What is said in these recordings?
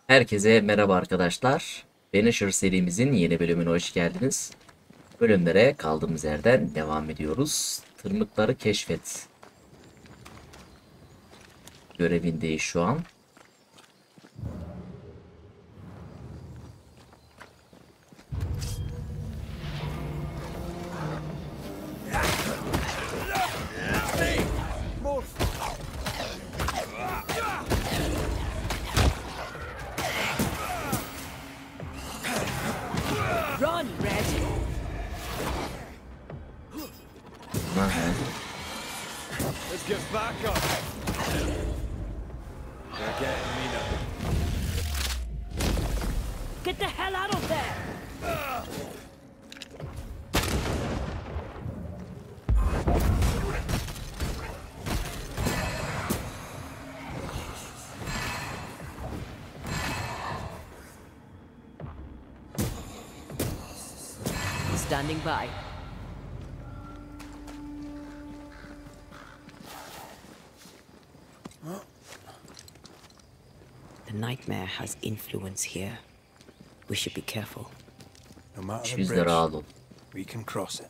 Herkese merhaba arkadaşlar. Banishers serimizin yeni bölümüne hoş geldiniz. Bölümlere kaldığımız yerden devam ediyoruz. Tırmıkları keşfet görevindeyiz şu an. Run, Red! Aha. Let's get back up. They're getting me now. Get the hell out of there! Standing by. The nightmare has influence here. We should be careful. No matter the İşimizde bridge, rahat ol. we can cross it.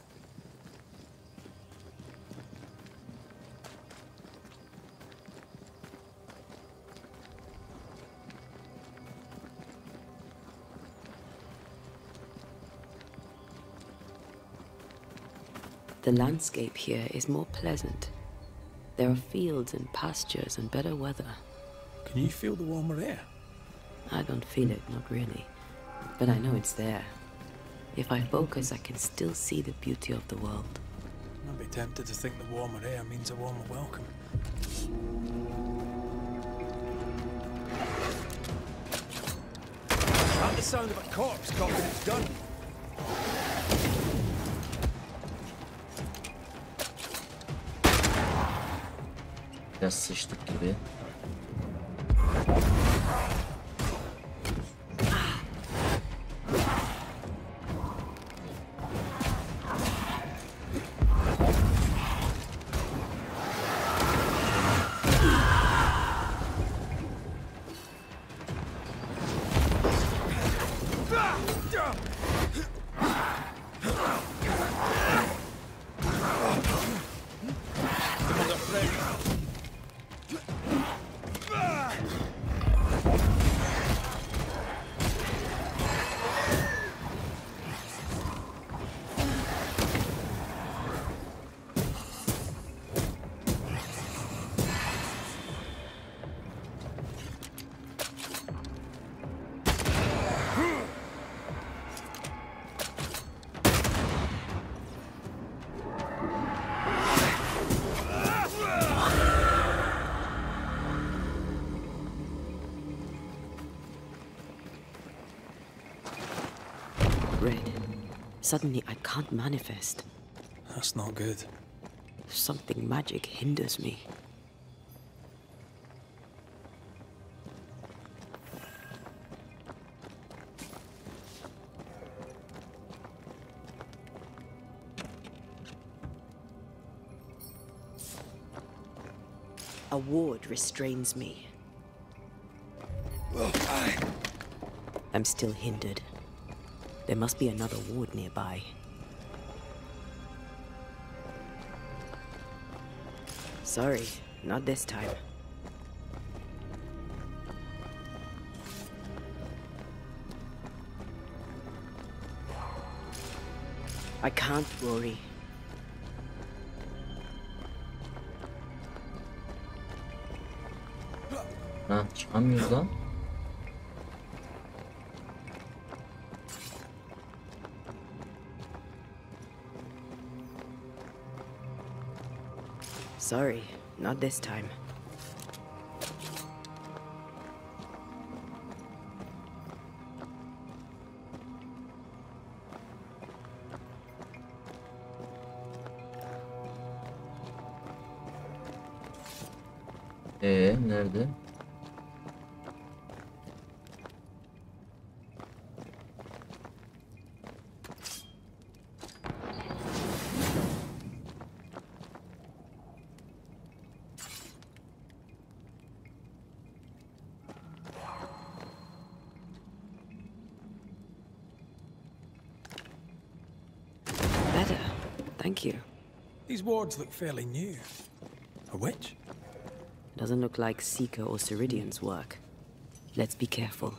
The landscape here is more pleasant. There are fields and pastures and better weather. Can you feel the warmer air? I don't feel it, not really. But I know it's there. If I focus, I can still see the beauty of the world. I'd be tempted to think the warmer air means a warmer welcome. Not the sound of a corpse cocking its gun. Biraz sıçtık gibi. Red. Suddenly I can't manifest. That's not good. Something magic hinders me. A ward restrains me. I'm still hindered. There must be another ward nearby. Sorry, not this time. I can't, Rory. Ha, çıkamıyoruz lan. Sorry, not this time. Nerede? Thank you. These wards look fairly new. A witch? Doesn't look like Seeker or Ceridian's work. Let's be careful.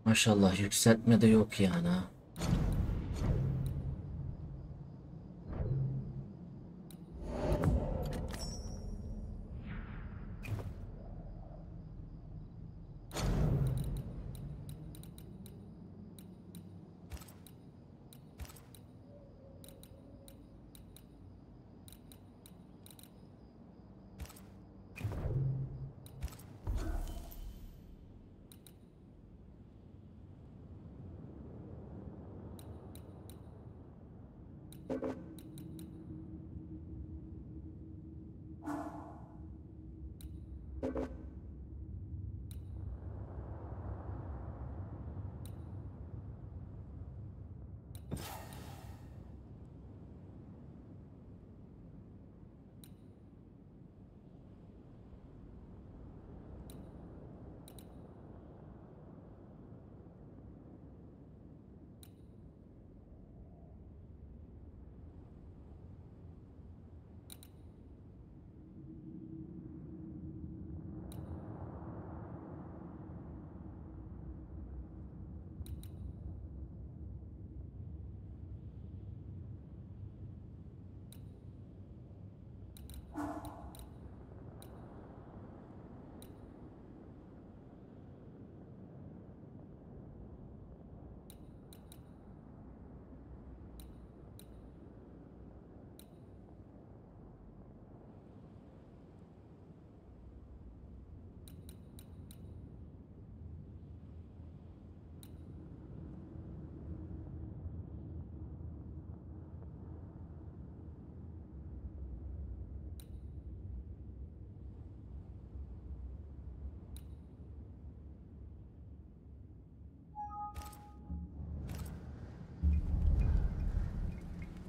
Maşallah yükseltme de yok yani. Ha.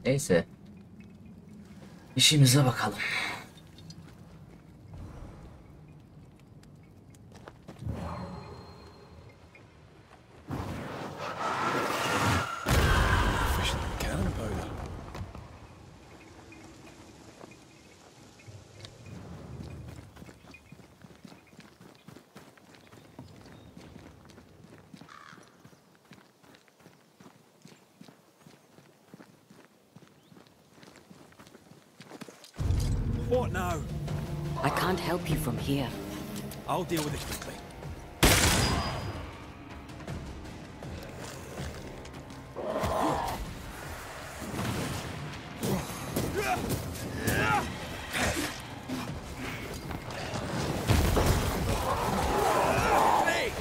Neyse. İşimize bakalım. What now? I can't help you from here. I'll deal with it quickly. Hey!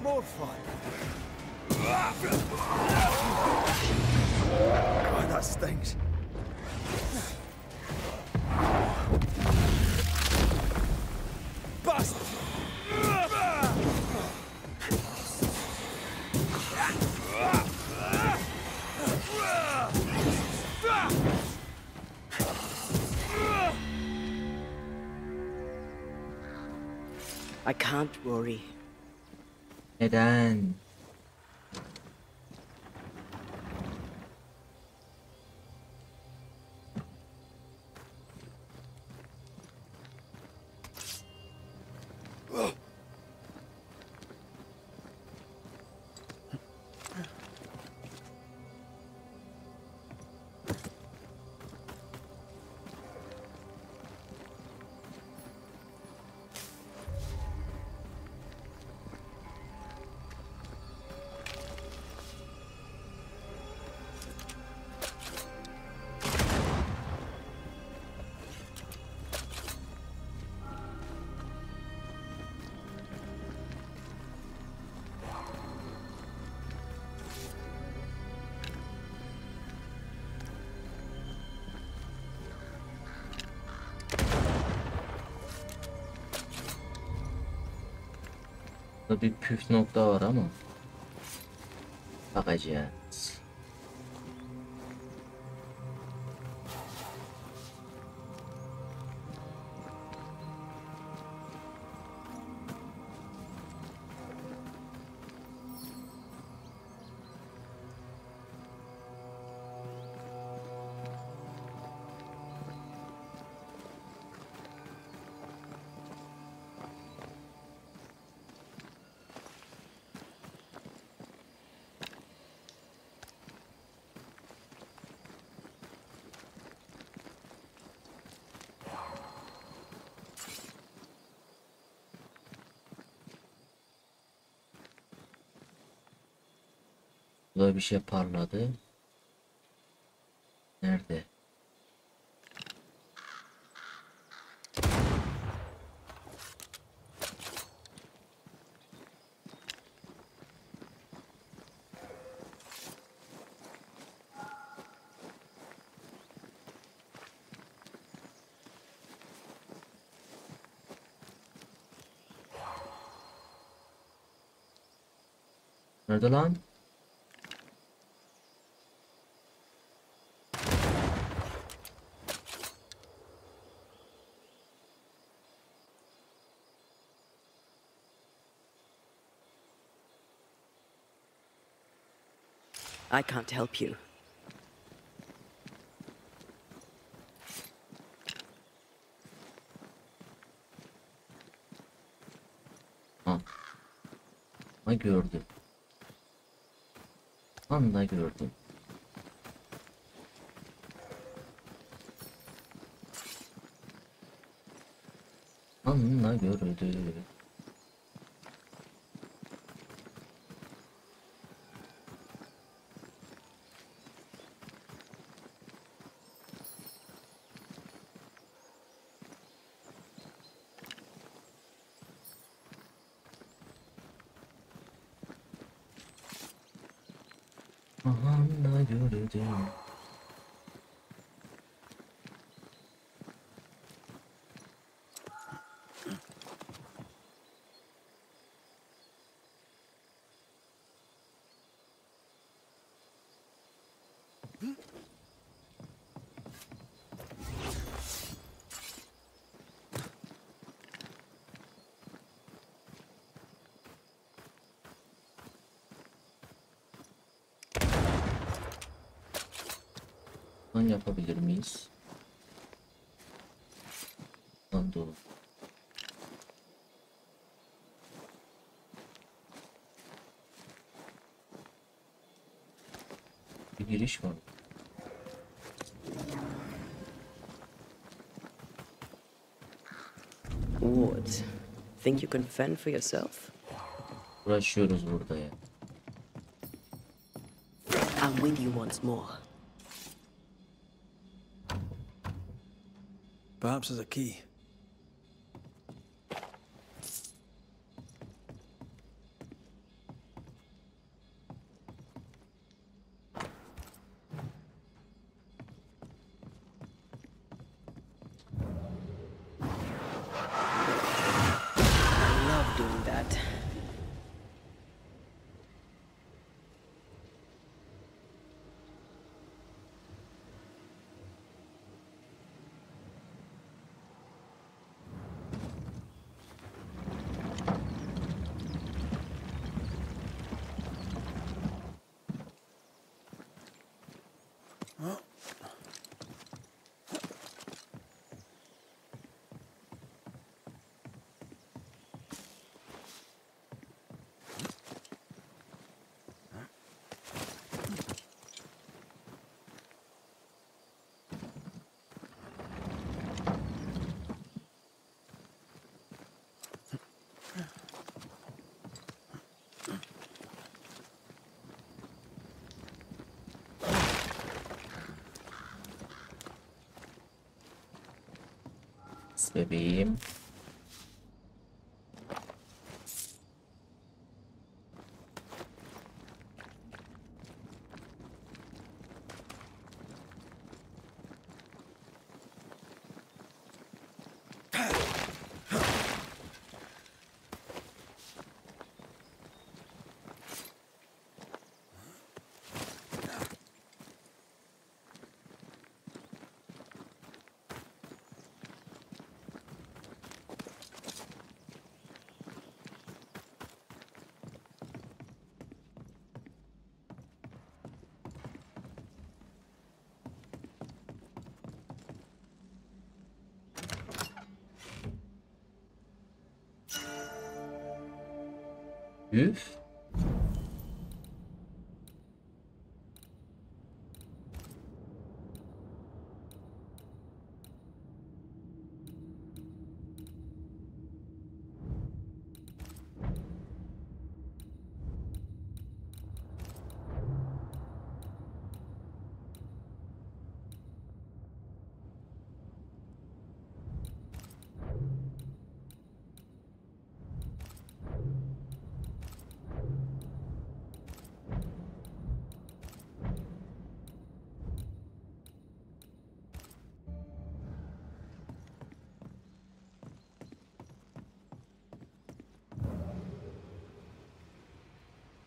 More fun. God, that stings. Bust! I can't, Rory. Neden? Burada bir püf nokta var ama bakacağız. Burada bir şey parladı. Nerede? Nerede lan? I can't help you. Ha. Ha gördüm. Anda gördüm. Anla gördüm. Anla gördüm. Lan yapabilir miyiz? Lan dolu. Bir giriş var. What? Think you can fend for yourself? Uğraşıyoruz burada ya. I'm with you once more. Perhaps there's a key. I love doing that. Bebeğim. Üf.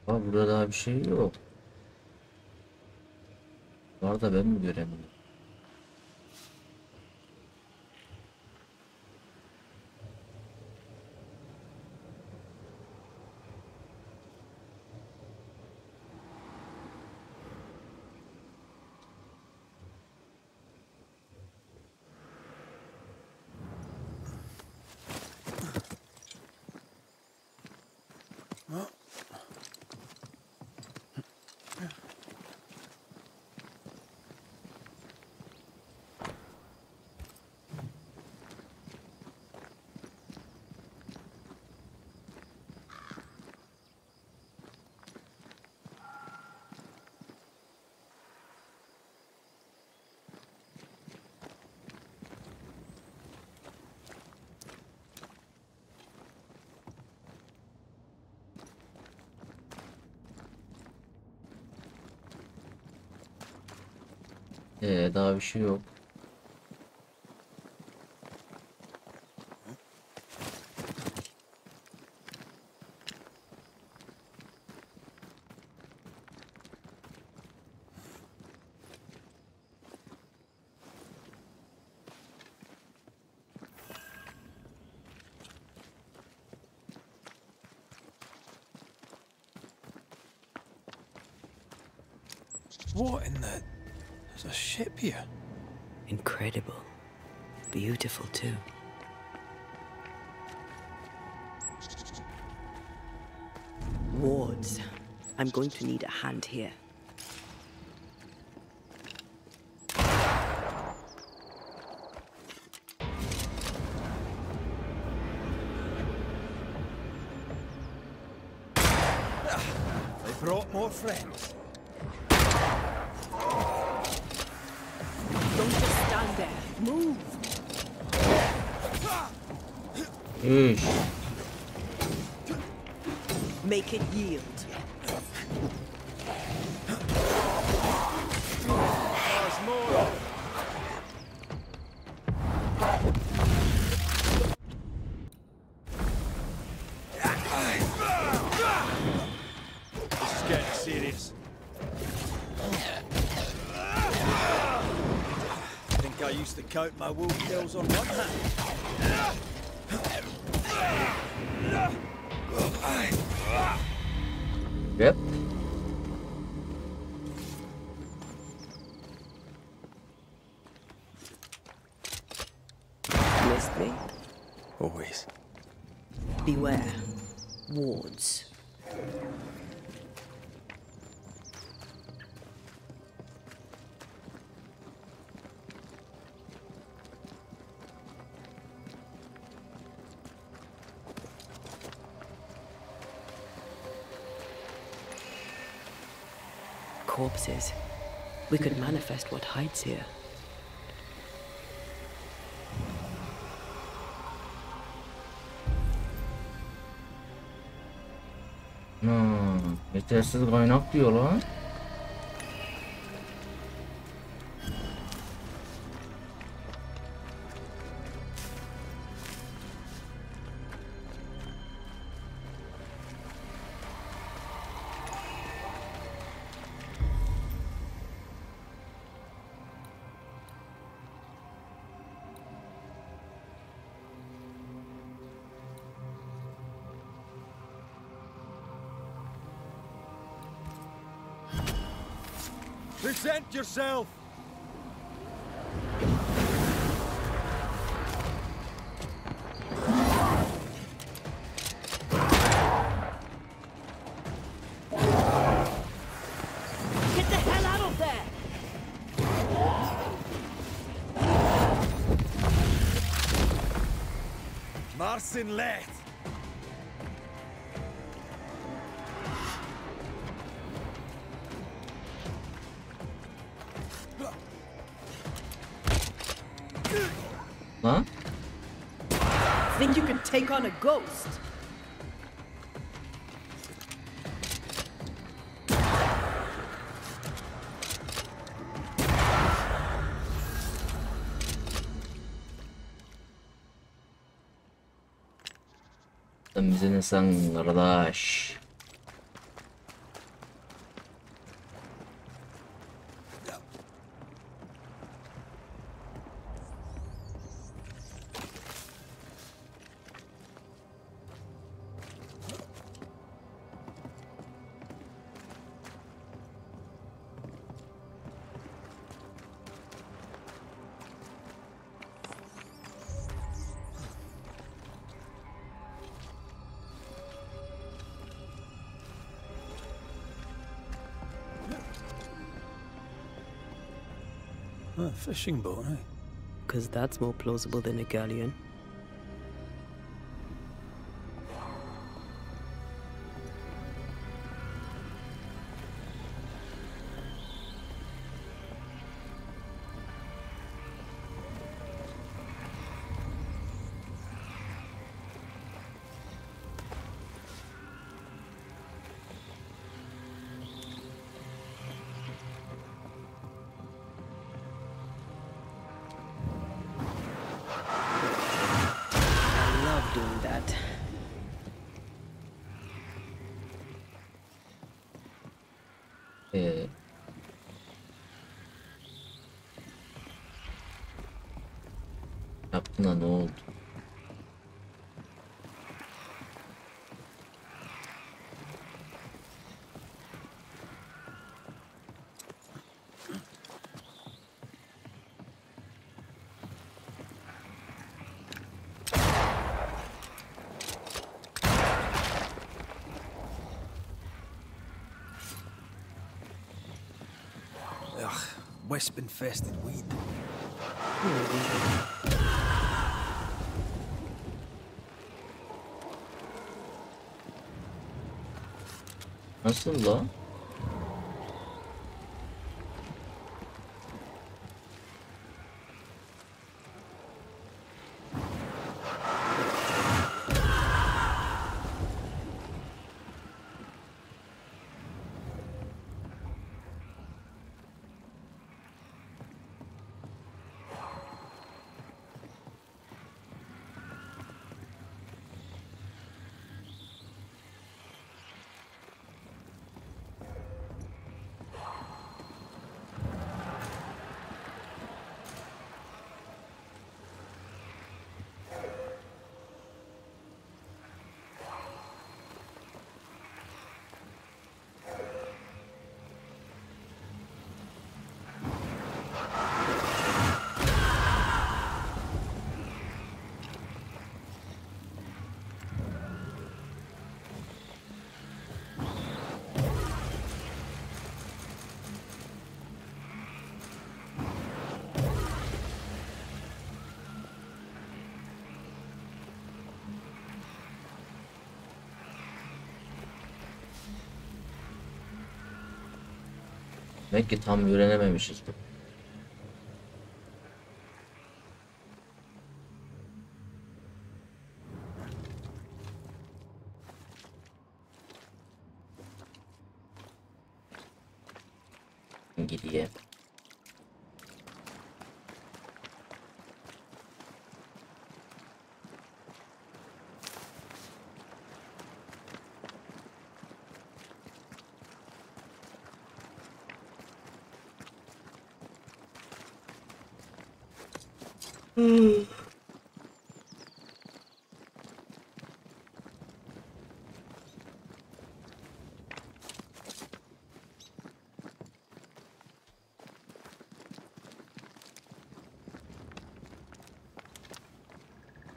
Aa, burada daha bir şey yok. Var da ben mi göremiyorum? Daha bir şey yok. What in the... There's a ship here. Incredible. Beautiful too. Wards. I'm going to need a hand here. They brought more friends. Don't just stand there. Move. Üş. Make it yield. There's more. This is getting serious. I used to count my wolf kills on one hand. Yep. Missed me? Always. Beware. Wards. Corpses. We could manifest what hides here. Yetersiz kaynak diyor lan. Present yourself! Carson let. Lan? Think you can take on a ghost? Sen bize ne san kardeş? A fishing boat, eh? Because that's more plausible than a galleon. I love doing that. Ee, yaptın da ne oldu? Ugh, wisp-infested weed. Nasıl la? Demek ki tam öğrenememişiz bu. Gidiyor.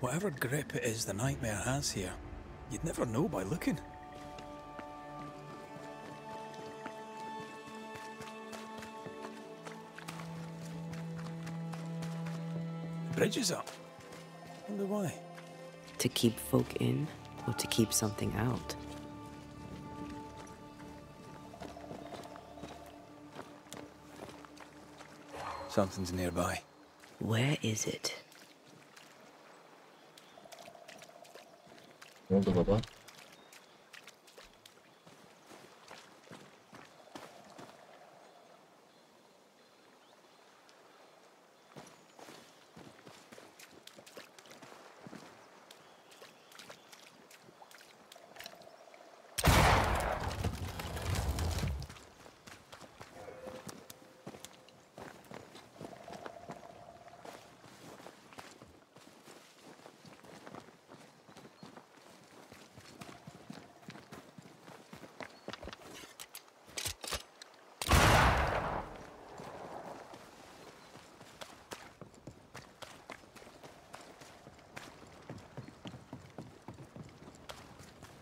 Whatever grip it is the nightmare has here, you'd never know by looking. The bridge is up. Wonder why. To keep folk in, or to keep something out? Something's nearby. Where is it? Ne oldu baba?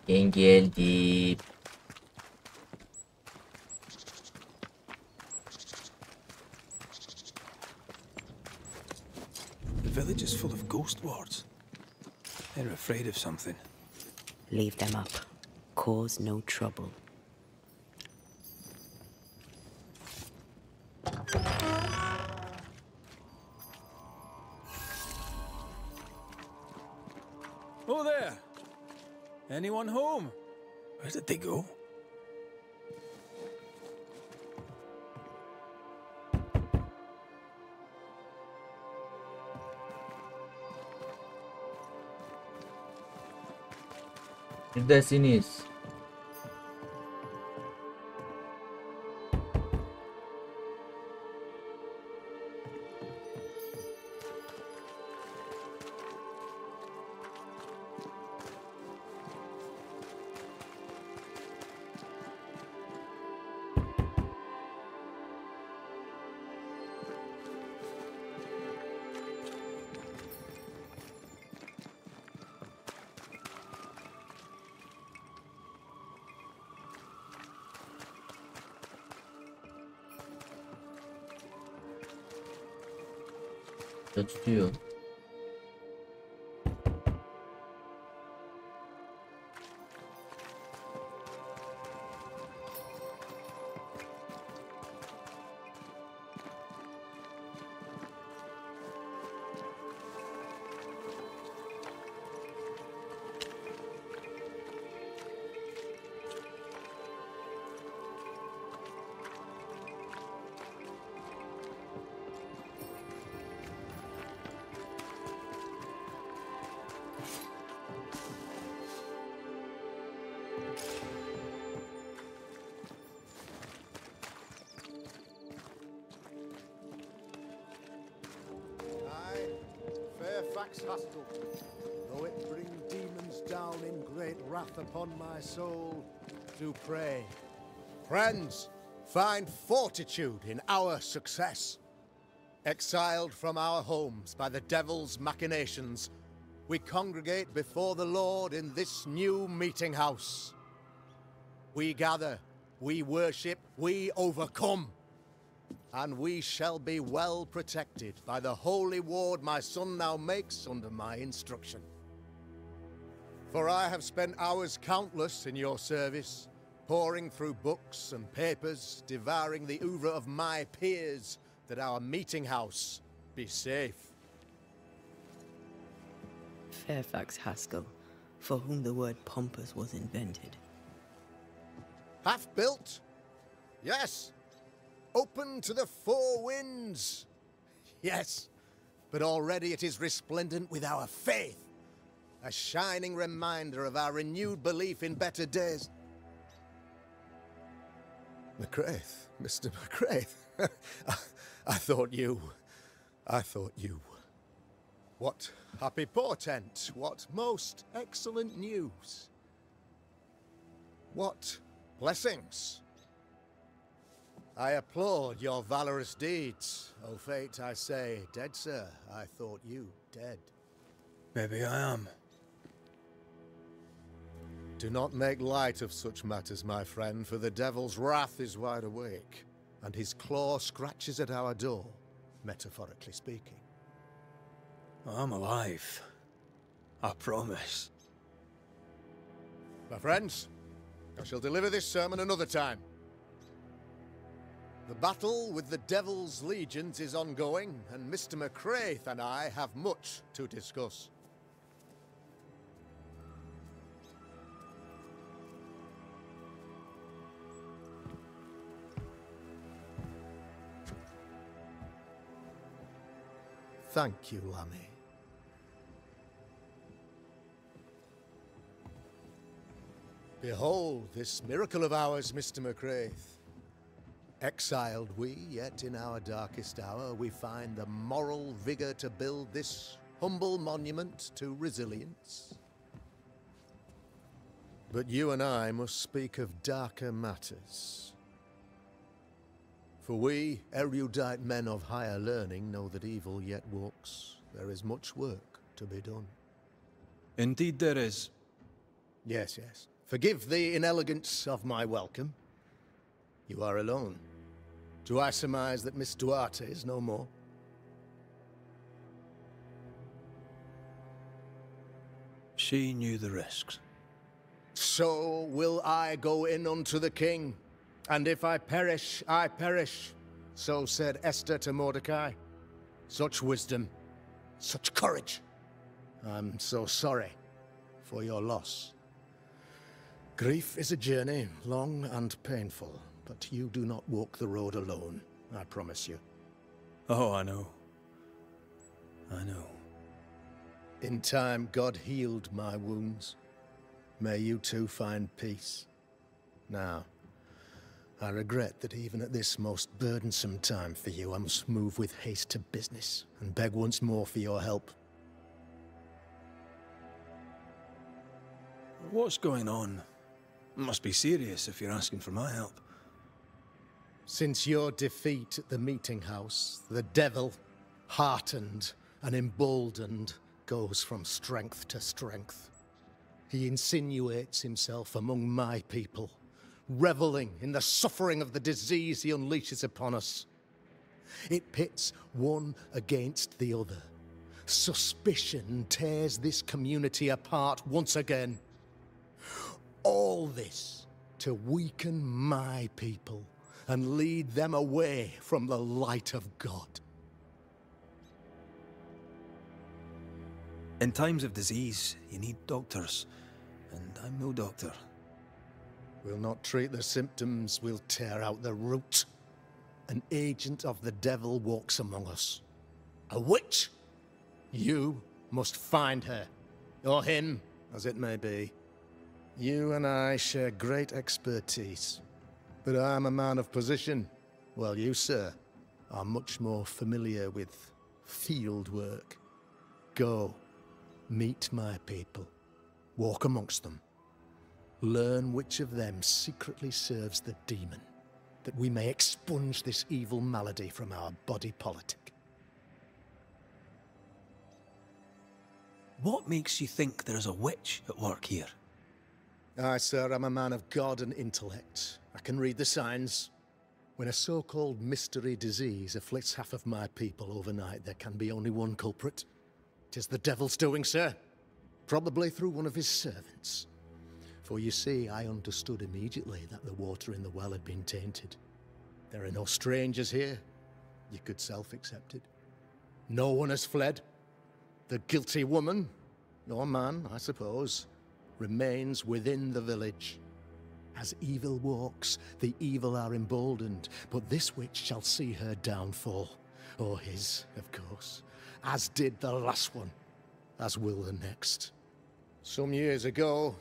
Ben geldim. The village is full of ghost wards. They're afraid of something. Leave them up. Cause no trouble. Oh, there! Anyone home? Where did they go? Neredesiniz? Tutuyor. Hostile, though it bring demons down in great wrath upon my soul, to pray. Friends, find fortitude in our success. Exiled from our homes by the devil's machinations, we congregate before the Lord in this new meeting house. We gather, we worship, we overcome. And we shall be well protected by the holy ward my son now makes under my instruction. For I have spent hours countless in your service, poring through books and papers, devouring the oeuvre of my peers, that our meeting house be safe. Fairfax Haskell, for whom the word pompous was invented. Half-built? Yes. Open to the four winds. Yes, but already it is resplendent with our faith. A shining reminder of our renewed belief in better days. McCraith, Mr. McCraith. I thought you. What happy portent, what most excellent news. What blessings. I applaud your valorous deeds. O fate, I say, dead sir, I thought you dead. Maybe I am. Do not make light of such matters, my friend, for the devil's wrath is wide awake, and his claw scratches at our door, metaphorically speaking. I'm alive. I promise. My friends, I shall deliver this sermon another time. The battle with the Devil's legions is ongoing, and Mr. McCraith and I have much to discuss. Thank you, Lammy. Behold this miracle of ours, Mr. McCraith. Exiled we, yet in our darkest hour we find the moral vigour to build this humble monument to resilience. But you and I must speak of darker matters. For we, erudite men of higher learning, know that evil yet walks. There is much work to be done. Indeed there is. Yes, yes. Forgive the inelegance of my welcome. You are alone. Do I surmise that Miss Duarte is no more? She knew the risks. So will I go in unto the king. And if I perish, I perish. So said Esther to Mordecai. Such wisdom, such courage. I'm so sorry for your loss. Grief is a journey, long and painful, but you do not walk the road alone, I promise you. Oh, I know. I know. In time, God healed my wounds. May you too find peace. Now, I regret that even at this most burdensome time for you, I must move with haste to business and beg once more for your help. What's going on? Must be serious if you're asking for my help. Since your defeat at the meeting house, the devil, heartened and emboldened, goes from strength to strength. He insinuates himself among my people, reveling in the suffering of the disease he unleashes upon us. It pits one against the other. Suspicion tears this community apart once again. All this to weaken my people and lead them away from the light of God. In times of disease, you need doctors, and I'm no doctor. We'll not treat the symptoms, we'll tear out the root. An agent of the devil walks among us. A witch? You must find her, or him, as it may be. You and I share great expertise, but I'm a man of position, while you, sir, are much more familiar with field work. Go, meet my people, walk amongst them. Learn which of them secretly serves the demon, that we may expunge this evil malady from our body politic. What makes you think there's a witch at work here? Aye, sir, I'm a man of God and intellect. I can read the signs. When a so-called mystery disease afflicts half of my people overnight, there can be only one culprit. 'Tis the devil's doing, sir. Probably through one of his servants. For you see, I understood immediately that the water in the well had been tainted. There are no strangers here. You could self-accept it. No one has fled. The guilty woman, or man, I suppose, remains within the village. As evil walks, the evil are emboldened, but this witch shall see her downfall. Or his, of course. As did the last one. As will the next. Some years ago,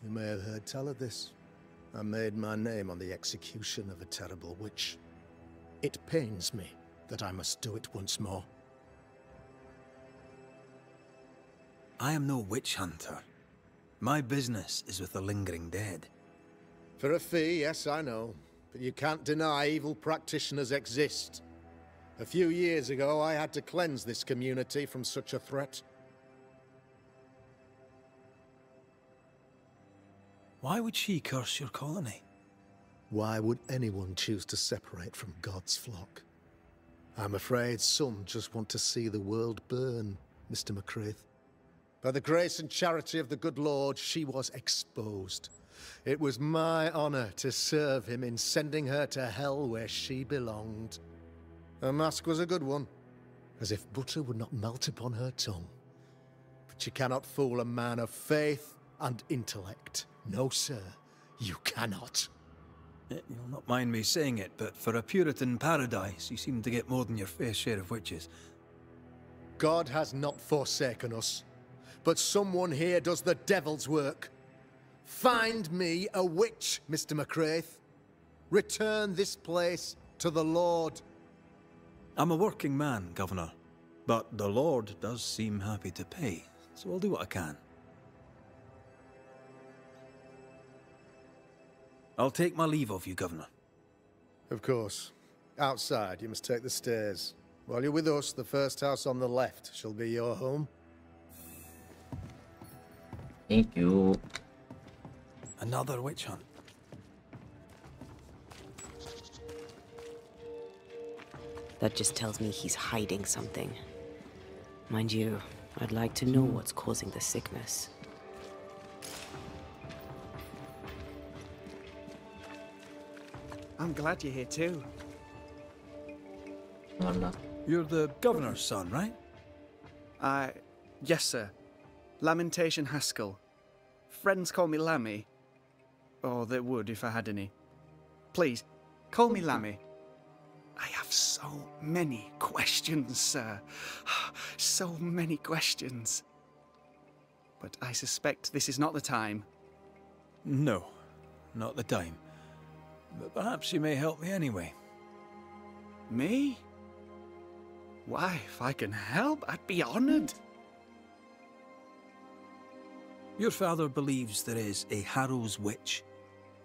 you may have heard tell of this. I made my name on the execution of a terrible witch. It pains me that I must do it once more. I am no witch hunter. My business is with the lingering dead. For a fee, yes, I know. But you can't deny evil practitioners exist. A few years ago, I had to cleanse this community from such a threat. Why would she curse your colony? Why would anyone choose to separate from God's flock? I'm afraid some just want to see the world burn, Mr. McCraith. By the grace and charity of the good Lord, she was exposed. It was my honor to serve him in sending her to hell where she belonged. Her mask was a good one, as if butter would not melt upon her tongue. But you cannot fool a man of faith and intellect. No, sir, you cannot. You'll not mind me saying it, but for a Puritan paradise, you seem to get more than your fair share of witches. God has not forsaken us, but someone here does the devil's work. Find me a witch, Mr. McCraith. Return this place to the Lord. I'm a working man, Governor, but the Lord does seem happy to pay, so I'll do what I can. I'll take my leave of you, Governor. Of course. Outside, you must take the stairs. While you're with us, the first house on the left shall be your home. Thank you. Another witch hunt. That just tells me he's hiding something. Mind you, I'd like to know what's causing the sickness. I'm glad you're here too. Valla. You're the Governor's son, right? Yes, sir. Lamentation Haskell. Friends call me Lammy. Or they would if I had any. Please, call me Lammy. I have so many questions, sir. So many questions. But I suspect this is not the time. No, not the time. But perhaps you may help me anyway. Me? Why, if I can help, I'd be honored. Your father believes there is a Harrow's witch.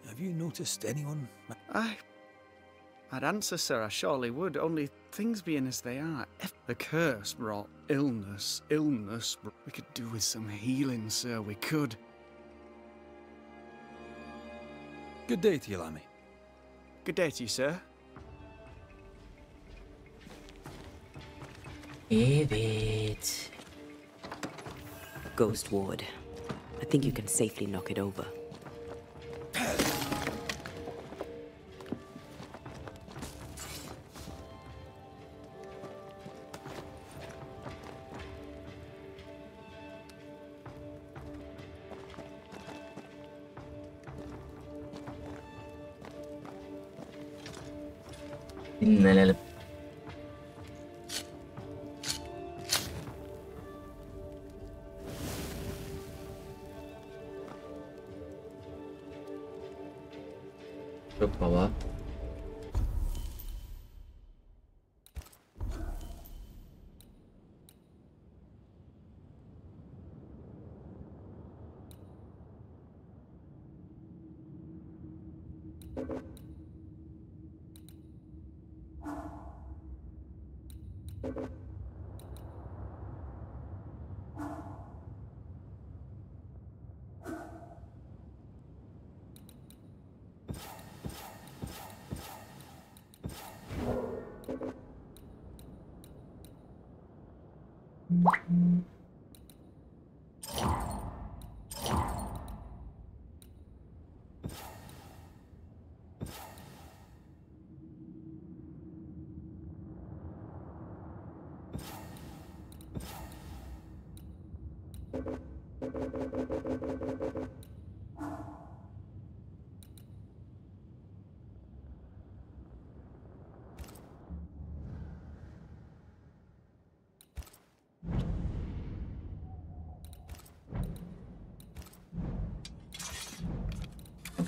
Have you noticed anyone? I'd answer, sir, I surely would, only things being as they are. If the curse brought illness. We could do with some healing, sir, we could. Good day to you, Lammy. Good day to you, sir. Evet. Ghost Ward. I think you can safely knock it over. Dinlenelim. Yok baba.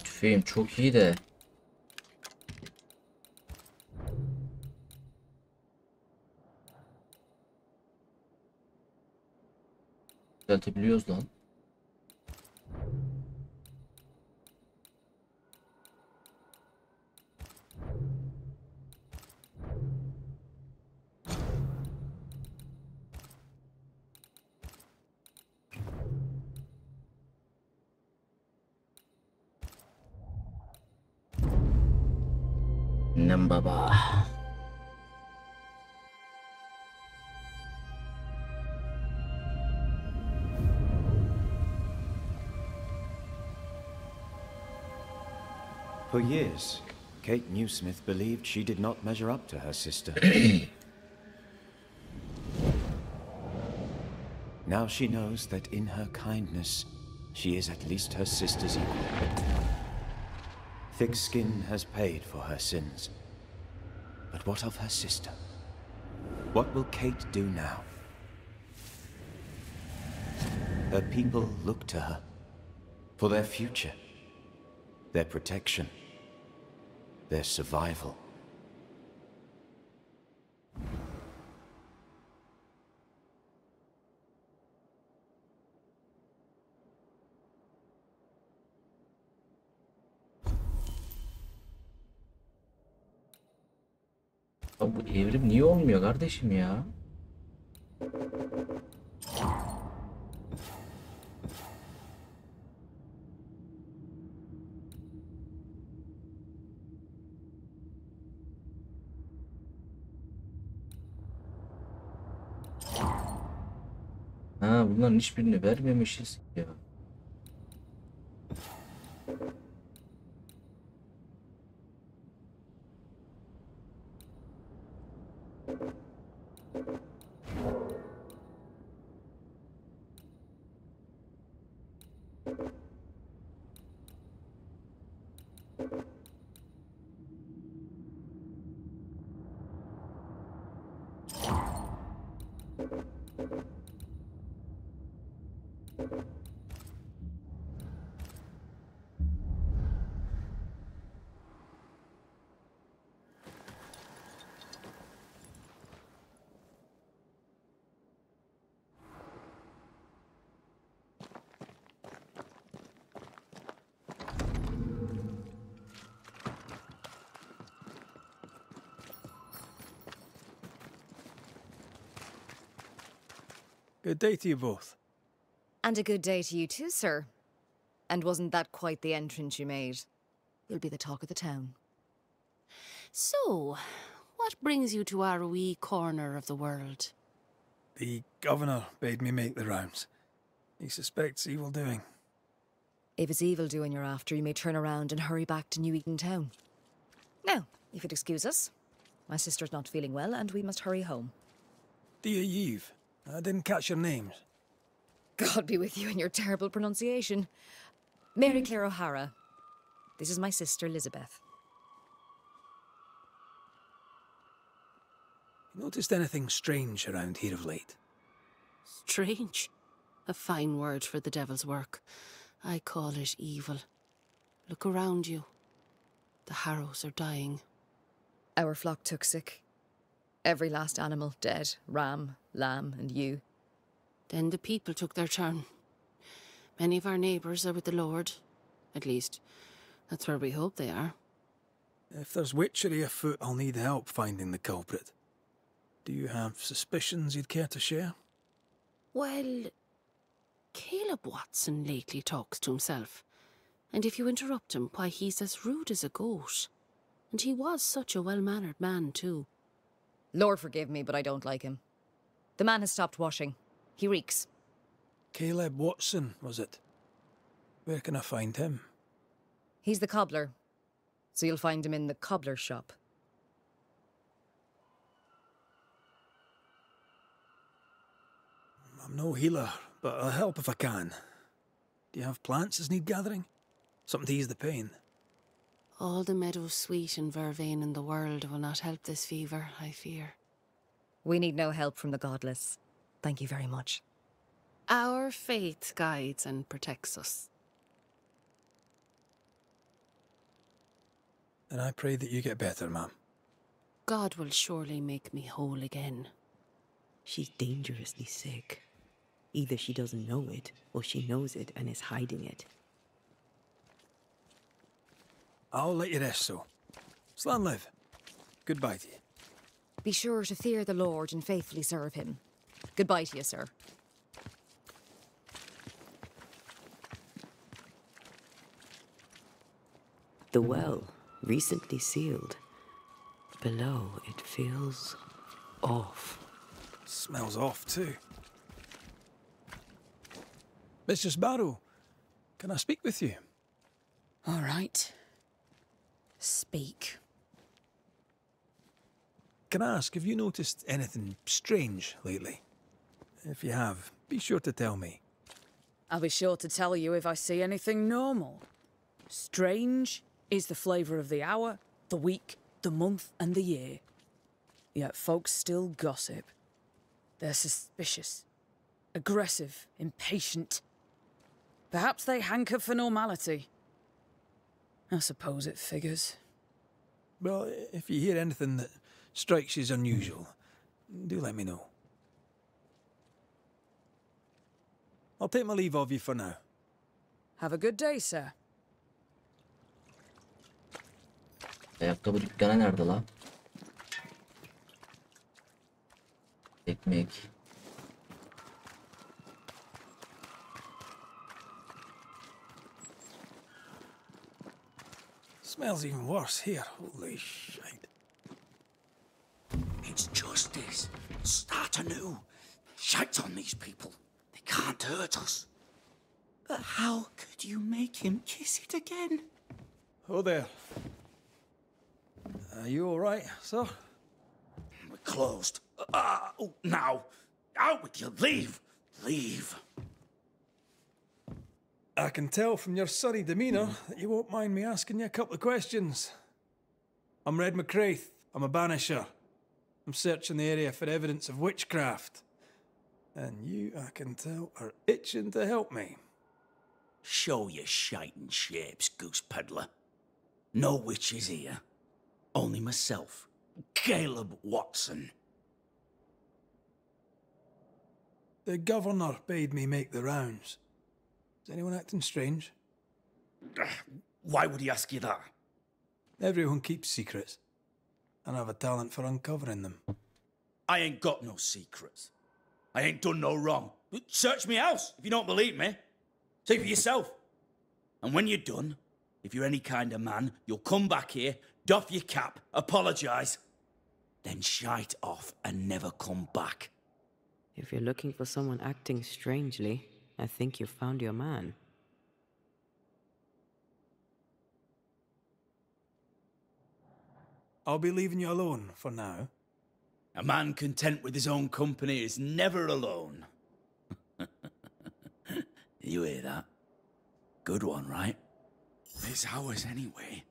Tüfeğim çok iyi de. Düzeltebiliyoruz lan. Nem baba. For years, Kate Newsmith believed she did not measure up to her sister. Now she knows that in her kindness, she is at least her sister's equal. Thick skin has paid for her sins. But what of her sister? What will Kate do now? Her people look to her for their future, their protection, their survival. Ya bu evrim niye olmuyor kardeşim ya? Ha, bunların hiçbirini vermemişiz ya. Good day to you both. And a good day to you too, sir. And wasn't that quite the entrance you made? You'll be the talk of the town. So, what brings you to our wee corner of the world? The governor bade me make the rounds. He suspects evil doing. If it's evil doing you're after, you may turn around and hurry back to New Eden Town. Now, if you'd excuse us, my sister's not feeling well and we must hurry home. Dear Yves, I didn't catch your names. God be with you and your terrible pronunciation. Mary Claire O'Hara. This is my sister, Elizabeth. Noticed anything strange around here of late? Strange. A fine word for the devil's work. I call it evil. Look around you. The harrows are dying. Our flock took sick. Every last animal dead. Ram, lamb, and ewe. Then the people took their turn. Many of our neighbours are with the Lord. At least, that's where we hope they are. If there's witchery afoot, I'll need help finding the culprit. Do you have suspicions you'd care to share? Well, Caleb Watson lately talks to himself. And if you interrupt him, why, he's as rude as a goat. And he was such a well-mannered man, too. Lord forgive me, but I don't like him. The man has stopped washing. He reeks. Caleb Watson, was it? Where can I find him? He's the cobbler. So you'll find him in the cobbler's shop. I'm no healer, but I'll help if I can. Do you have plants as need gathering? Something to ease the pain? All the meadows sweet and vervain in the world will not help this fever, I fear. We need no help from the godless. Thank you very much. Our faith guides and protects us. And I pray that you get better, ma'am. God will surely make me whole again. She's dangerously sick. Either she doesn't know it, or she knows it and is hiding it. I'll let you rest, so. Slan live. Goodbye to you. Be sure to fear the Lord and faithfully serve him. Goodbye to you, sir. The well, recently sealed. Below, it feels off. Smells off, too. Mistress Barrow, can I speak with you? All right. Speak. Can I ask, have you noticed anything strange lately? If you have, be sure to tell me. I'll be sure to tell you if I see anything normal. Strange is the flavour of the hour, the week, the month, and the year. Yet folks still gossip. They're suspicious, aggressive, impatient. Perhaps they hanker for normality. I suppose it figures. Well, if you hear anything that strikes you as unusual, do let me know. I'll take my leave of you for now. Have a good day, sir. Ayakkabı dükkanı nerede lan? Ekmek. Smells even worse here. Holy shite. It's justice. Start anew. Shite on these people. They can't hurt us. But how could you make him kiss it again? Oh there. Are you all right, sir? We're closed. Oh, now. Out with you. Leave. Leave. I can tell from your sunny demeanour that you won't mind me asking you a couple of questions. I'm Red McCraith. I'm a banisher. I'm searching the area for evidence of witchcraft. And you, I can tell, are itching to help me. Show your shiting shapes, goose peddler. No witches here. Only myself, Caleb Watson. The governor bade me make the rounds. Is anyone acting strange? Why would he ask you that? Everyone keeps secrets, and I have a talent for uncovering them. I ain't got no secrets. I ain't done no wrong. Search me house if you don't believe me. See for yourself. And when you're done, if you're any kind of man, you'll come back here, doff your cap, apologise, then shite off and never come back. If you're looking for someone acting strangely, I think you've found your man. I'll be leaving you alone for now. A man content with his own company is never alone. You hear that? Good one, right? It's ours anyway.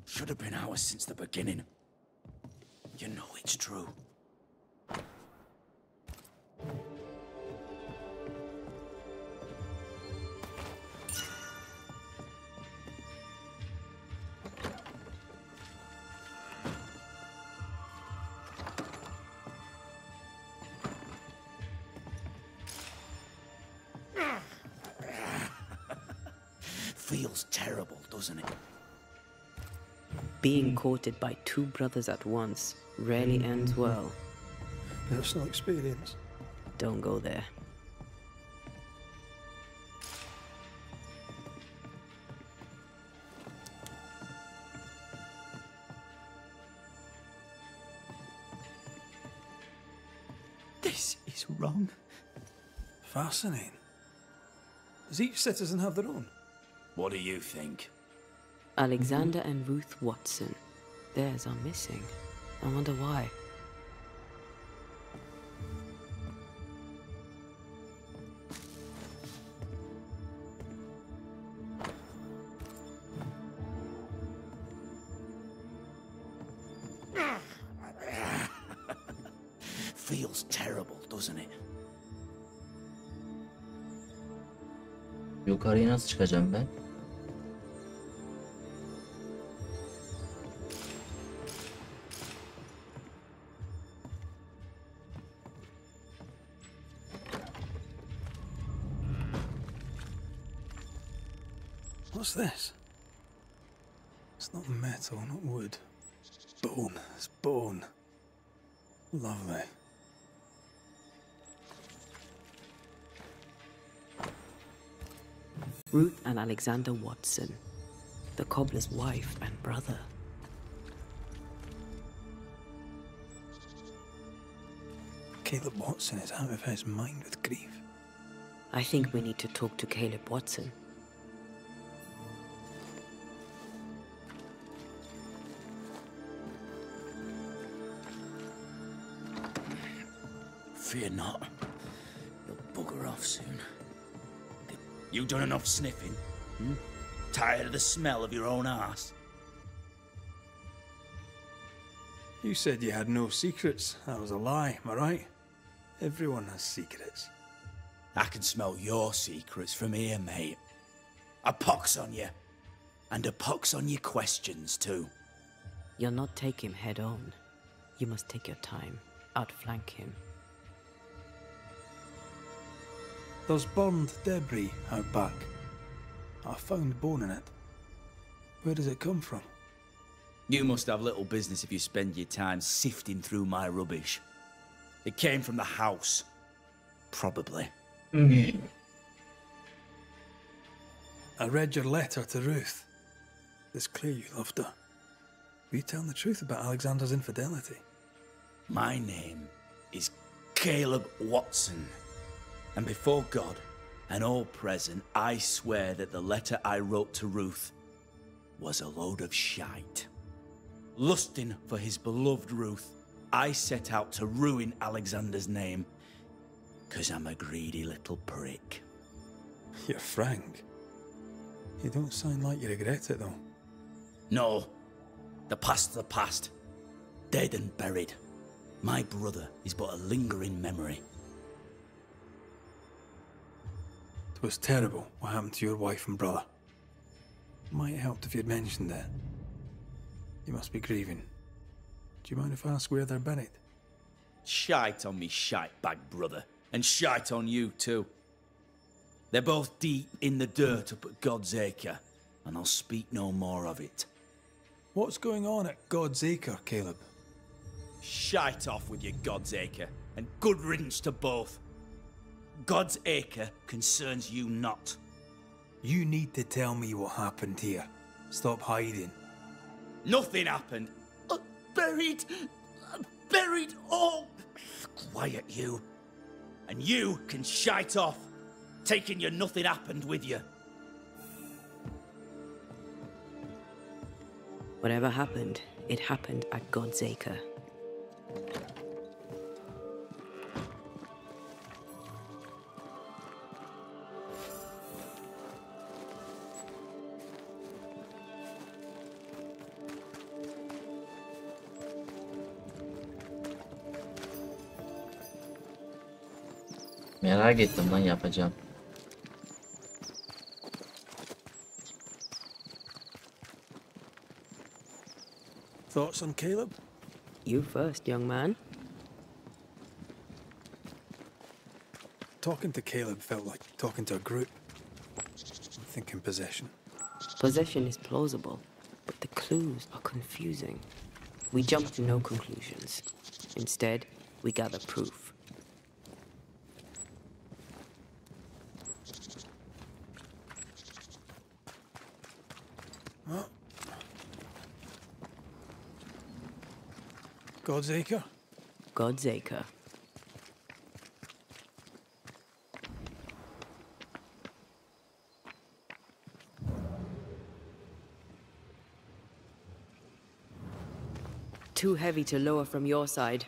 Should have been ours since the beginning. You know it's true. Feels terrible, doesn't it? Being courted by two brothers at once rarely ends well. Personal experience. Don't go there. This is wrong. Fascinating. Does each citizen have their own? What do you think? Alexander and Ruth Watson. Theirs are missing. I wonder why. Feels terrible, doesn't it? Yukarıya nasıl çıkacağım ben? What's this? It's not metal, not wood. Bone. It's bone. Lovely. Ruth and Alexander Watson, the cobbler's wife and brother. Caleb Watson is out of his mind with grief. I think we need to talk to Caleb Watson. Fear not. You'll bugger off soon. You done enough sniffing? Hmm? Tired of the smell of your own arse? You said you had no secrets. That was a lie, am I right? Everyone has secrets. I can smell your secrets from here, mate. A pox on you. And a pox on your questions, too. You'll not take him head on. You must take your time, outflank him. There's burned debris out back. I found bone in it. Where does it come from? You must have little business if you spend your time sifting through my rubbish. It came from the house. Probably. I read your letter to Ruth. It's clear you loved her. Were you telling the truth about Alexander's infidelity? My name is Caleb Watson. And before God and all present, I swear that the letter I wrote to Ruth was a load of shite. Lusting for his beloved Ruth, I set out to ruin Alexander's name, 'cause I'm a greedy little prick. You're frank. You don't sound like you regret it, though. No. The past's the past. Dead and buried. My brother is but a lingering memory. It was terrible what happened to your wife and brother. Might have helped if you'd mentioned it. You must be grieving. Do you mind if I ask where they're buried? Shite on me shite bag brother, and shite on you too. They're both deep in the dirt up at God's Acre, and I'll speak no more of it. What's going on at God's Acre, Caleb? Shite off with your God's Acre, and good riddance to both. God's Acre concerns you not. You need to tell me what happened here. Stop hiding. Nothing happened. Buried. Buried all. Quiet, you. And you can shite off, taking your nothing happened with you. Whatever happened, it happened at God's Acre. Merak ettim lan, yapacağım. Thoughts on Caleb? You first, young man. Talking to Caleb felt like talking to a group. I'm thinking possession. Possession is plausible, but the clues are confusing. We jump to no conclusions. Instead, we gather proof. God's Acre? God's Acre. Too heavy to lower from your side.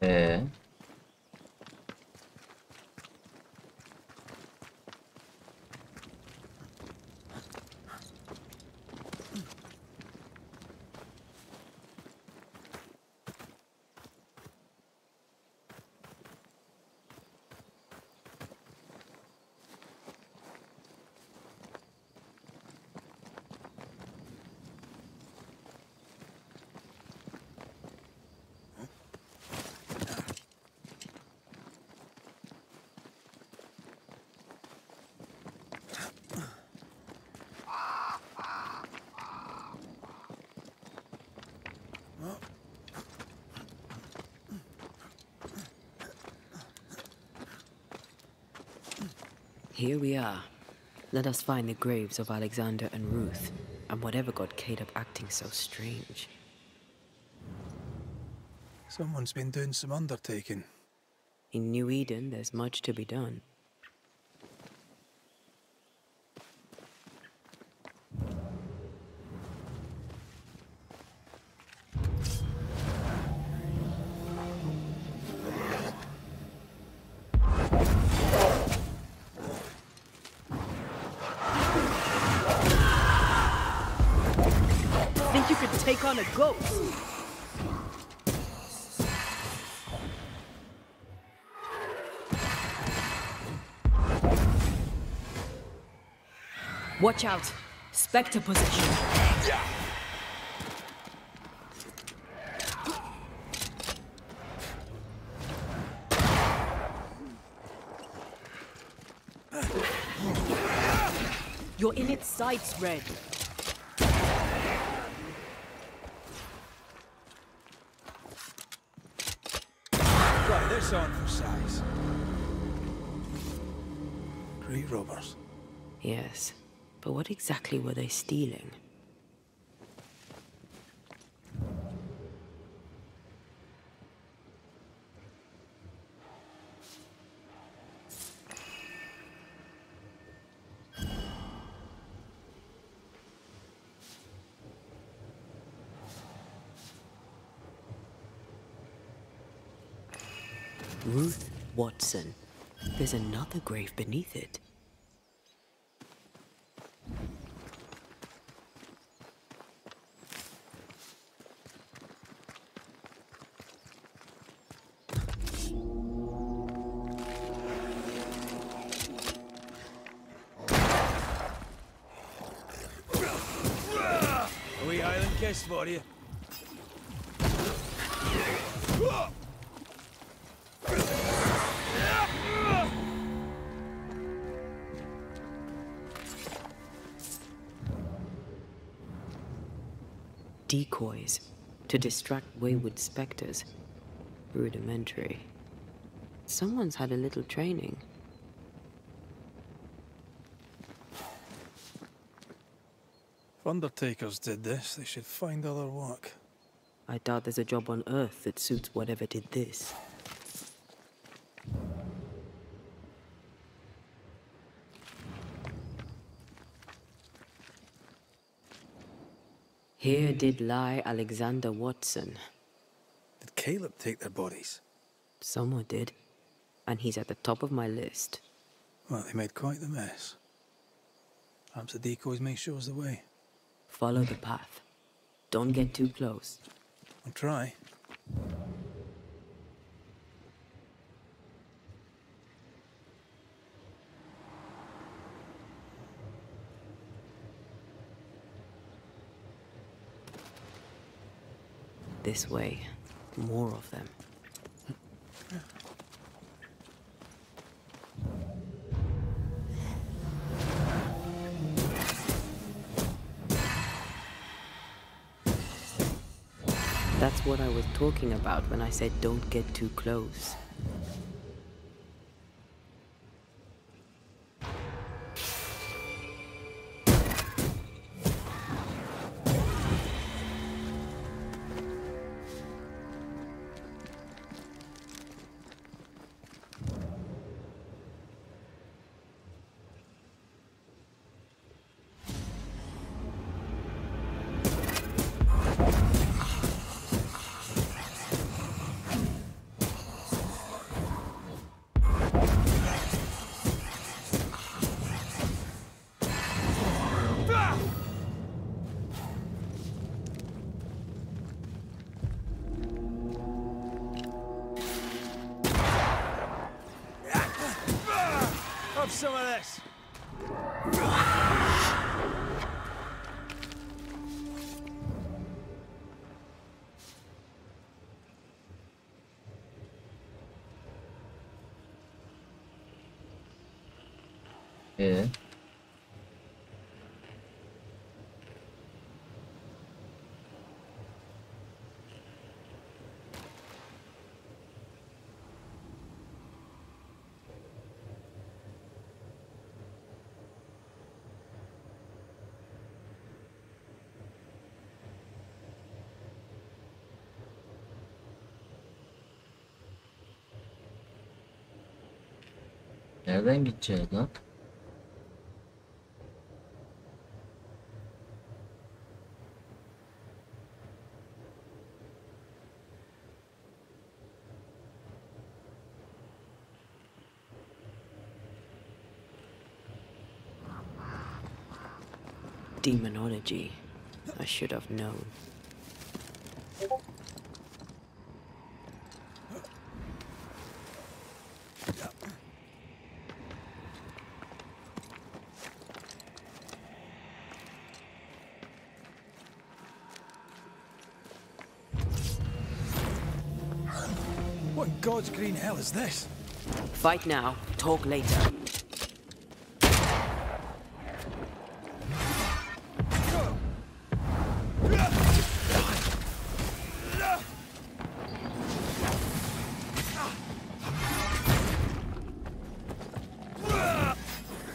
Ee, Here we are. Let us find the graves of Alexander and Ruth, and whatever got Caleb acting so strange. Someone's been doing some undertaking. In New Eden, there's much to be done. Think you could take on a ghost? Watch out! Spectre possession. You're in its sights, Red. Try this on for size. Great robbers. Yes, but what exactly were they stealing? Ruth Watson. There's another grave beneath it. A wee island kiss for you. Decoys to distract wayward specters. Rudimentary. Someone's had a little training. If undertakers did this, they should find other work. I doubt there's a job on Earth that suits whatever did this. Here did lie Alexander Watson. Did Caleb take their bodies? Someone did. And he's at the top of my list. Well, they made quite the mess. Perhaps the decoys may show us the way. Follow the path. Don't get too close. I'll try. This way. More of them. That's what I was talking about when I said don't get too close. Have some of this. Ee, Nereden gideceğiz lan? Demonology. I should have known. What in God's green hell is this? Fight now, talk later.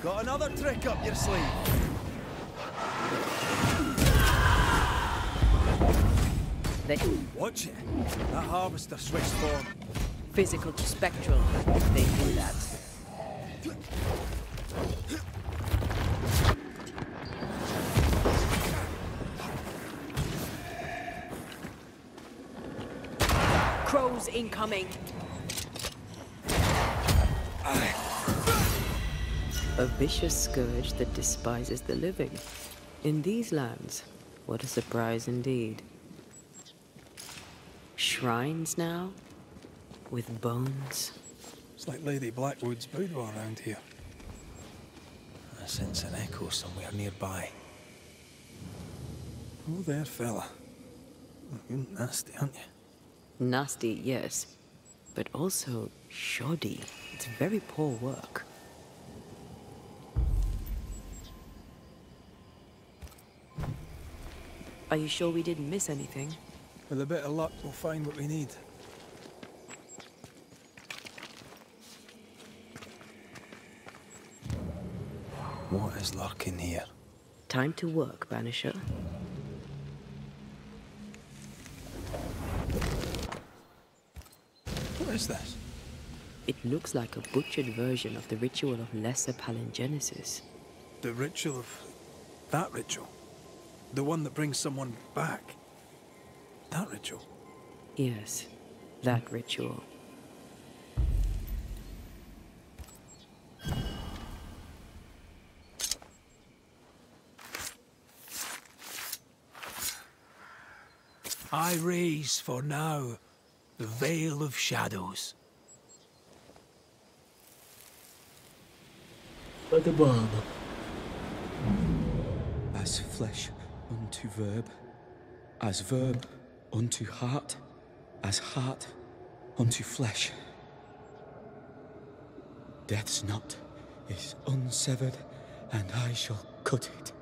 Got another trick up your sleeve? Watch it. That harvester switched form. Physical to spectral. They do that. Crows incoming. A vicious scourge that despises the living. In these lands, what a surprise indeed. Shrines now? With bones? It's like Lady Blackwood's boudoir around here. I sense an echo somewhere nearby. Oh there, fella. You're nasty, aren't you? Nasty, yes. But also shoddy. It's very poor work. Are you sure we didn't miss anything? With a bit of luck, we'll find what we need. What is lurking here? Time to work, Banisher. What is this? It looks like a butchered version of the ritual of lesser palingenesis. The ritual of... that ritual? The one that brings someone back? That ritual? Yes, that ritual. I raise for now the veil of shadows. Hadi bakalım. As flesh unto verb, as verb unto heart, as heart unto flesh. Death's knot is unsevered, and I shall cut it.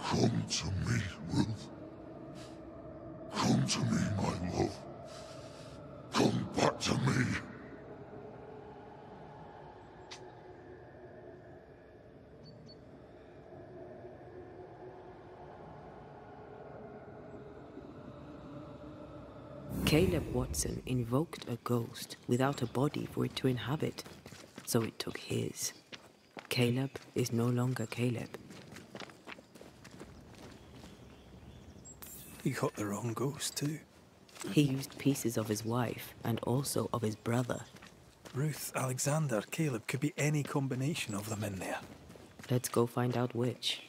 Come to me, Ruth. Come to me, my love. Come back to me. Caleb Watson invoked a ghost without a body for it to inhabit, so it took his. Caleb is no longer Caleb. He got the wrong ghost, too. He used pieces of his wife and also of his brother. Ruth, Alexander, Caleb, could be any combination of them in there. Let's go find out which.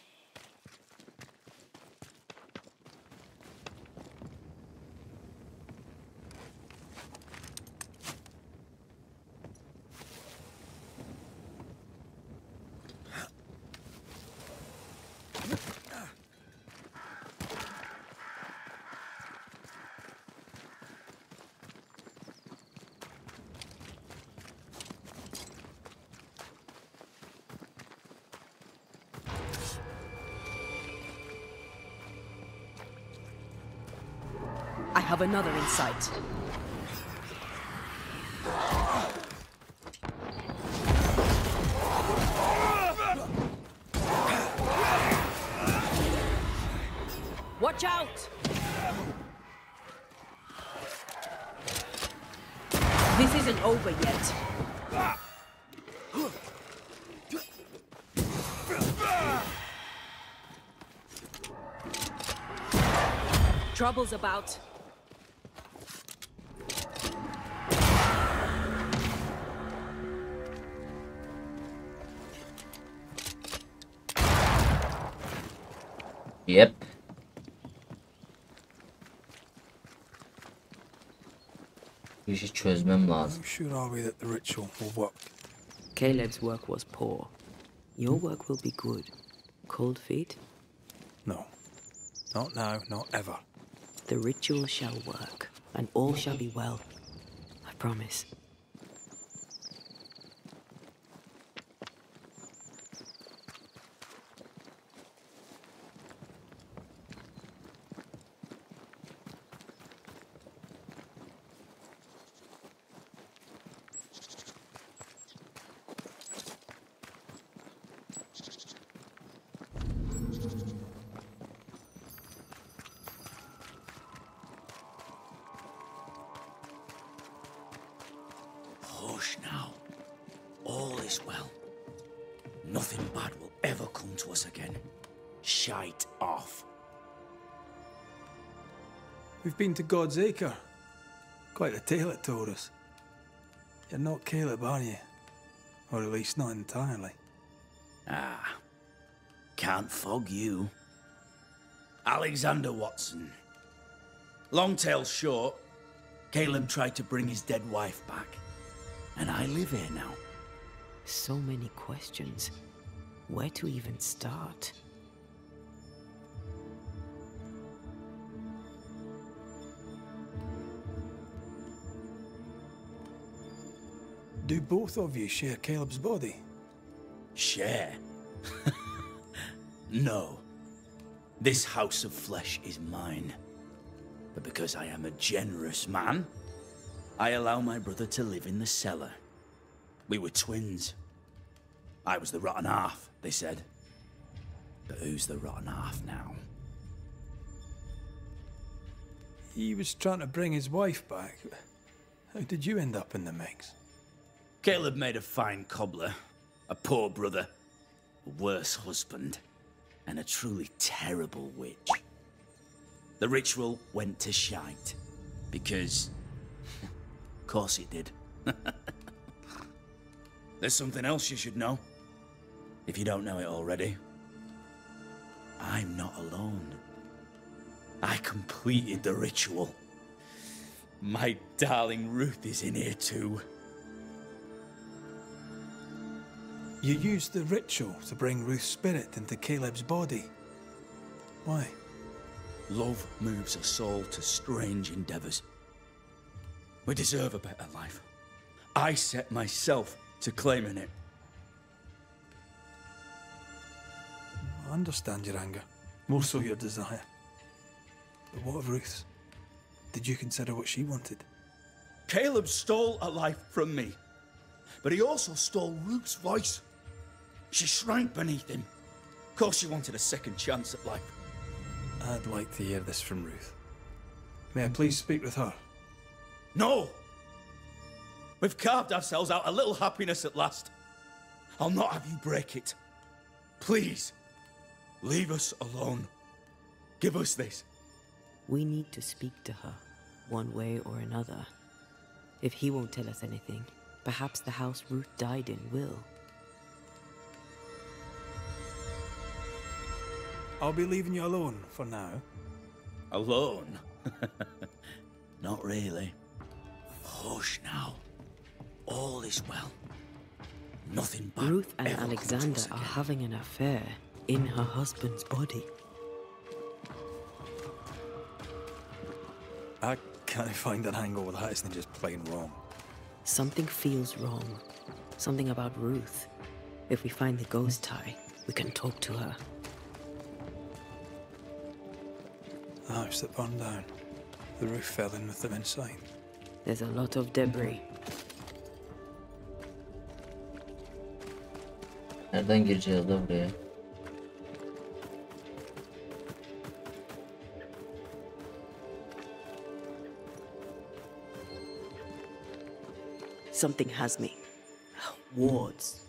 have another in sight. Watch out! This isn't over yet. Trouble's about. Yep. Bu işi çözmem lazım. How sure are we that the ritual will work? Caleb's work was poor. Your work will be good. Cold feet? No. Not now, not ever. The ritual shall work, and all shall be well. I promise. Hush now. All is well. Nothing bad will ever come to us again. Shite off. We've been to God's Acre. Quite a tale it told us. You're not Caleb, are you? Or at least not entirely. Ah. Can't fog you. Alexander Watson. Long tale short, Caleb tried to bring his dead wife back. And I live here now. So many questions. Where to even start? Do both of you share Caleb's body? Share? No. This house of flesh is mine. But because I am a generous man, I allow my brother to live in the cellar. We were twins. I was the rotten half, they said. But who's the rotten half now? He was trying to bring his wife back. How did you end up in the mix? Caleb made a fine cobbler, a poor brother, a worse husband, and a truly terrible witch. The ritual went to shite, because... of course it did. There's something else you should know, if you don't know it already. I'm not alone. I completed the ritual. My darling Ruth is in here too. You used the ritual to bring Ruth's spirit into Caleb's body. Why? Love moves a soul to strange endeavors. We deserve a better life. I set myself to claiming it. I understand your anger, more so your desire. But what of Ruth's? Did you consider what she wanted? Caleb stole a life from me, but he also stole Ruth's voice. She shrank beneath him. Of course she wanted a second chance at life. I'd like to hear this from Ruth. May I please speak with her? No! We've carved ourselves out a little happiness at last. I'll not have you break it. Please, leave us alone. Give us this. We need to speak to her, one way or another. If he won't tell us anything, perhaps the house Ruth died in will. I'll be leaving you alone for now. Alone? Not really. Hush now. All is well. Nothing bad. Ruth and ever comes to Alexander us are again. having an affair in her husband's body. I can't find an angle with that isn't just plain wrong. Something feels wrong. Something about Ruth. If we find the ghost tie, we can talk to her. The house that burned down. The roof fell in with them inside. There's a lot of debris. Nereden gireceğiz da buraya? Something has me. Wards.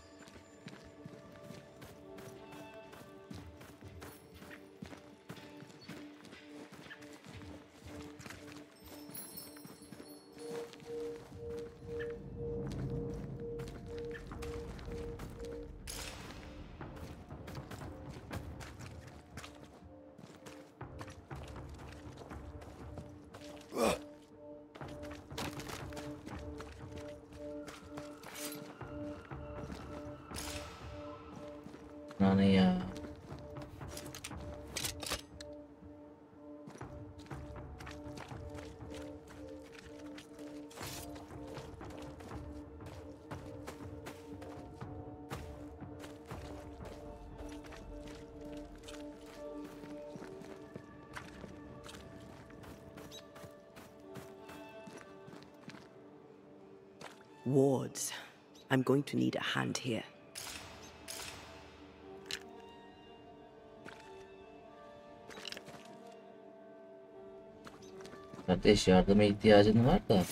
Lan ya. Wards. I'm going to need a hand here. Kardeş yardıma ihtiyacın var da.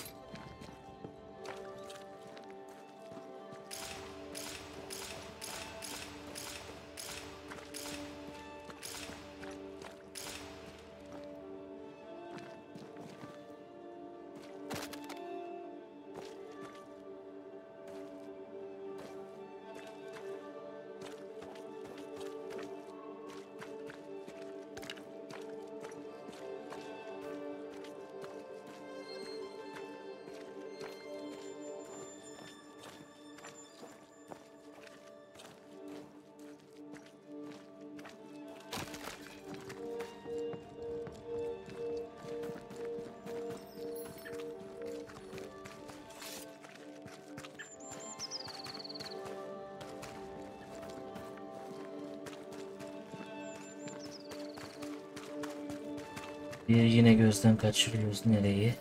Bir yine gözden kaçırıyoruz nereyi?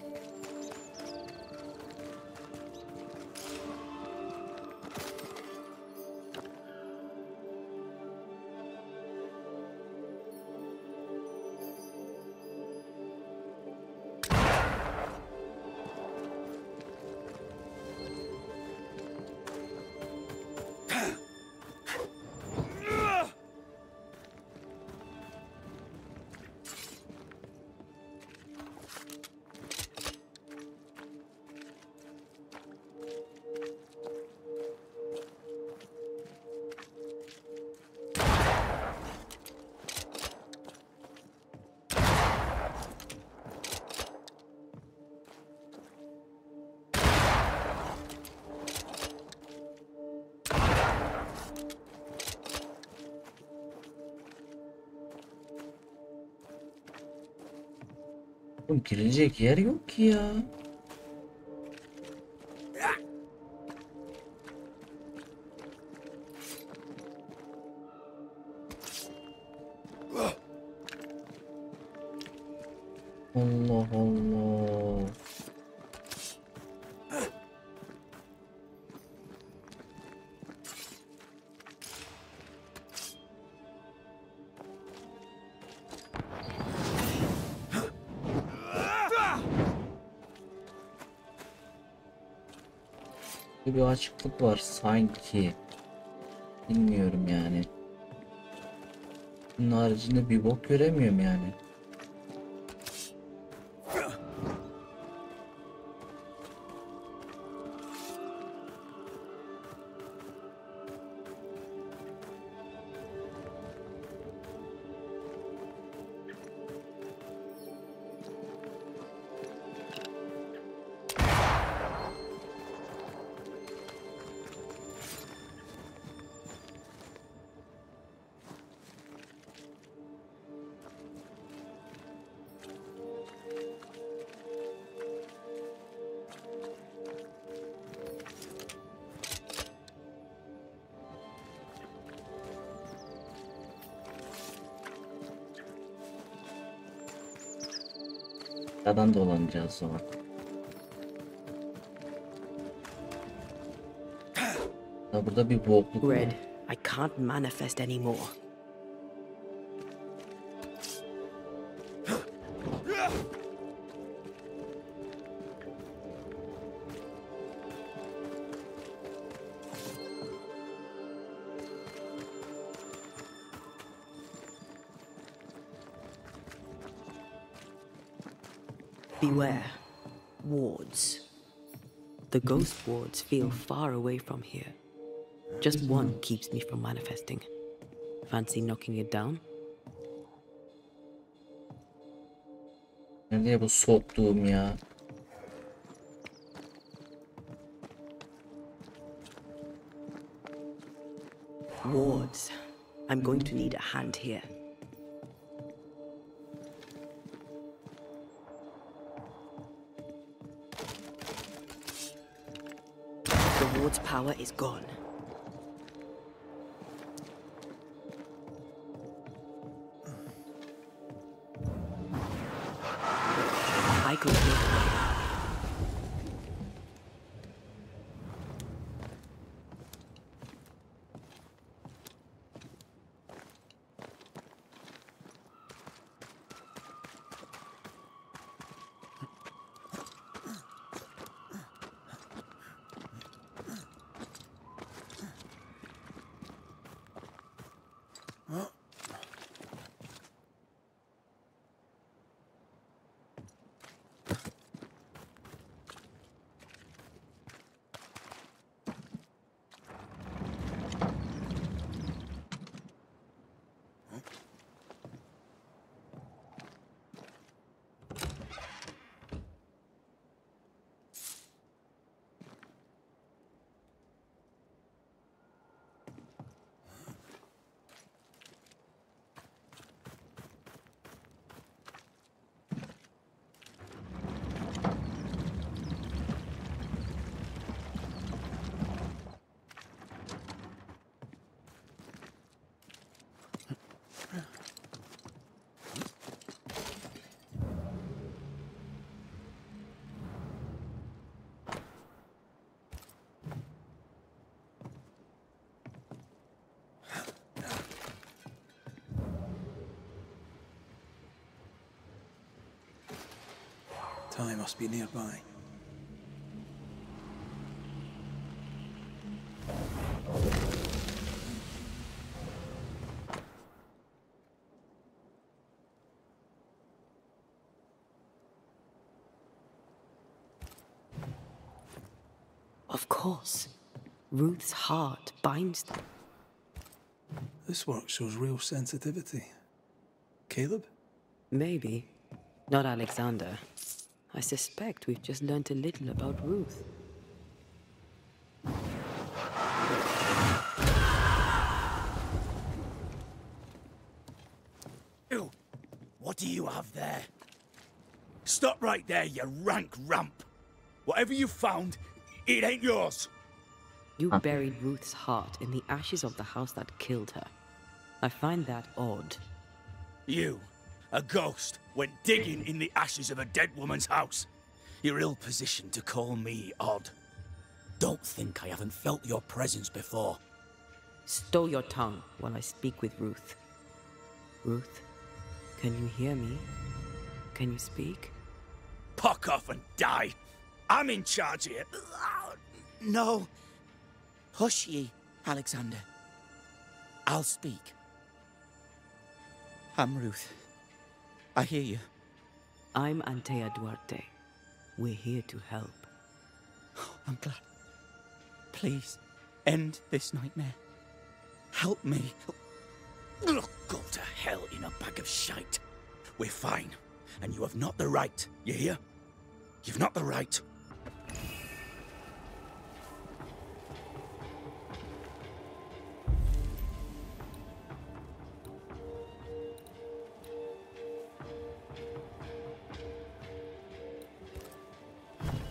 Oğlum girilecek yer yok ki ya. Allah Allah. Bir açıklık var sanki. Bilmiyorum yani. Bunun haricinde bir bok göremiyorum yani. Yadan dolanacağız sonra. Ya burada bir bokluk var. Red, I can't manifest anymore. Beware. Wards. The ghost wards feel far away from here. Just one keeps me from manifesting. Fancy knocking it down? Nereye bu soktuğum ya? Wards. I'm going to need a hand here. The ward's power is gone. I could take it. Ty must be nearby. Of course. Ruth's heart binds them. This work shows real sensitivity. Caleb? Maybe. Not Alexander. I suspect we've just learned a little about Ruth. Ew. What do you have there? Stop right there, you rank ramp. Whatever you found, it ain't yours. You buried Ruth's heart in the ashes of the house that killed her. I find that odd. You, a ghost, went digging in the ashes of a dead woman's house. You're ill-positioned to call me odd. Don't think I haven't felt your presence before. Stow your tongue while I speak with Ruth. Ruth, can you hear me? Can you speak? Puck off and die. I'm in charge here. No. Hush ye, Alexander. I'll speak. I'm Ruth. I hear you. I'm Antea Duarte. We're here to help. I'm glad. Please, end this nightmare. Help me. Go to hell in a bag of shite. We're fine, and you have not the right, you hear? You've not the right.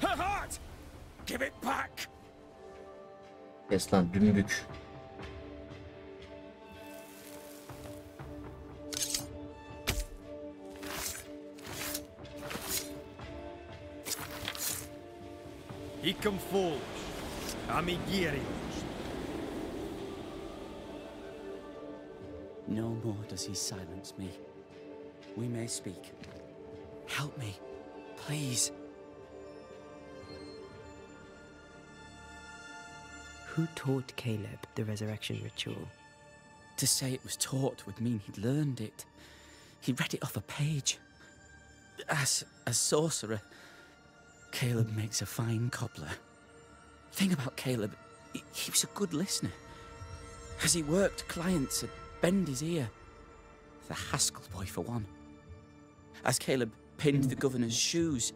Her heart! Give it back! Kes lan dümbük. Hicum foolish. Amigirios. No more does he silence me. We may speak. Help me, please. Who taught Caleb the resurrection ritual? To say it was taught would mean he'd learned it. He read it off a page. As a sorcerer, Caleb makes a fine cobbler. Thing about Caleb, he was a good listener. As he worked, clients would bend his ear. The Haskell boy, for one. As Caleb pinned the governor's shoes,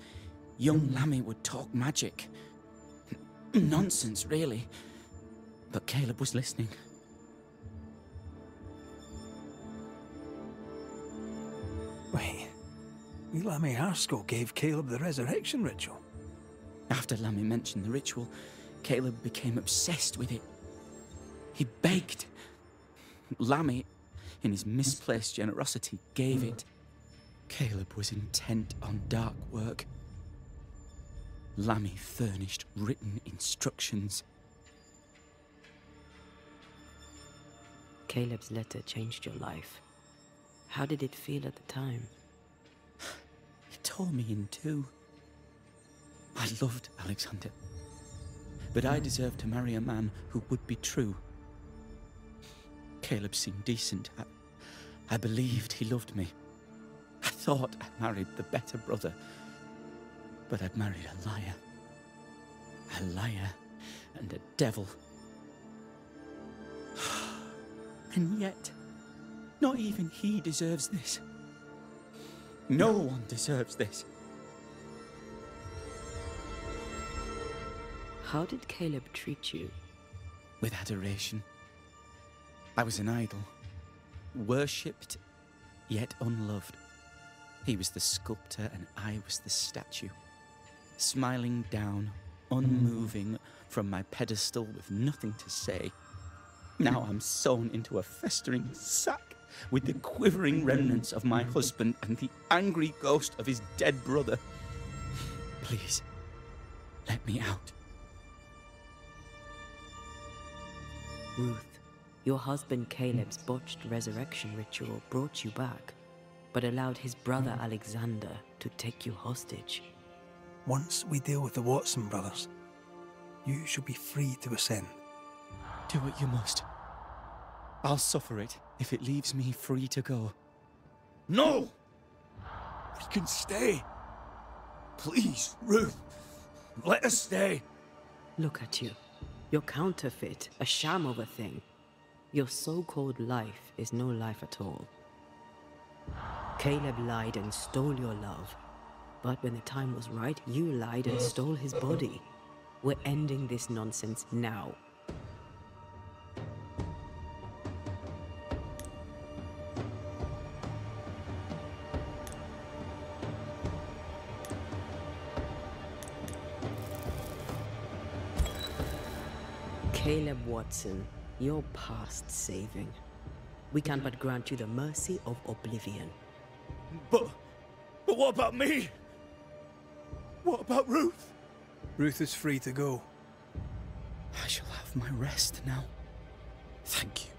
young Lammy would talk magic. Nonsense, really. But Caleb was listening. Wait, Lammy Haskell gave Caleb the resurrection ritual? After Lammy mentioned the ritual, Caleb became obsessed with it. He begged. Lammy, in his misplaced generosity, gave it. Caleb was intent on dark work. Lammy furnished written instructions. Caleb's letter changed your life. How did it feel at the time? It tore me in two. I loved Alexander, but I deserved to marry a man who would be true. Caleb seemed decent. I believed he loved me. I thought I'd married the better brother, but I'd married a liar. A liar and a devil. And yet, not even he deserves this. No one deserves this. How did Caleb treat you? With adoration. I was an idol, worshipped, yet unloved. He was the sculptor and I was the statue, smiling down, unmoving from my pedestal with nothing to say. Now I'm sewn into a festering sack with the quivering remnants of my husband and the angry ghost of his dead brother. Please, let me out. Ruth, your husband Caleb's botched resurrection ritual brought you back, but allowed his brother Alexander to take you hostage. Once we deal with the Watson brothers, you shall be free to ascend. Do what you must. I'll suffer it if it leaves me free to go. No! We can stay. Please, Ruth, let us stay. Look at you. You're counterfeit, a sham of a thing. Your so-called life is no life at all. Caleb lied and stole your love. But when the time was right, you lied and stole his body. We're ending this nonsense now. Caleb Watson, you're past saving. We can but grant you the mercy of oblivion. But what about me? What about Ruth? Ruth is free to go. I shall have my rest now. Thank you.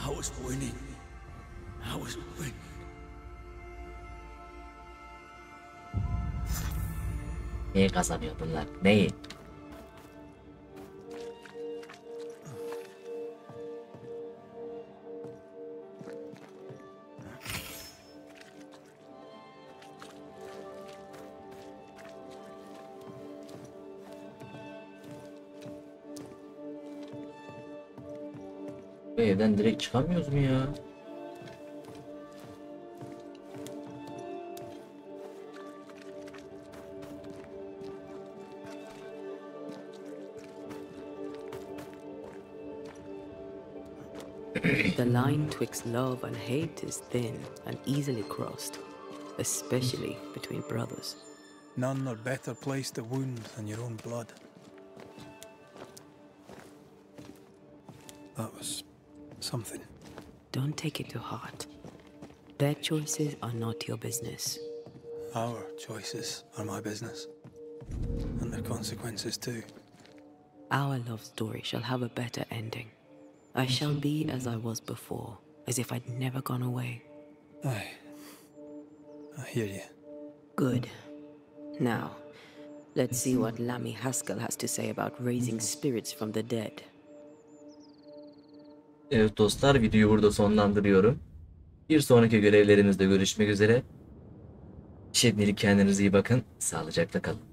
I was winning. I was winning. Neyi kazanıyordun lan? Neyi? Bu evden direkt çıkamıyoruz mu ya? The line twixt love and hate is thin and easily crossed, especially between brothers. None are better placed to wound than your own blood. That was something. Don't take it to heart. Their choices are not your business. Our choices are my business. And their consequences too. Our love story shall have a better ending. I shall be as I was before, as if I'd never gone away. Aye. I hear you. Good. Now, let's see what Lammy Haskell has to say about raising spirits from the dead. Evet dostlar, videoyu burada sonlandırıyorum. Bir sonraki görevlerimizde görüşmek üzere. Şimdilik kendinize iyi bakın. Sağlıcakla kalın.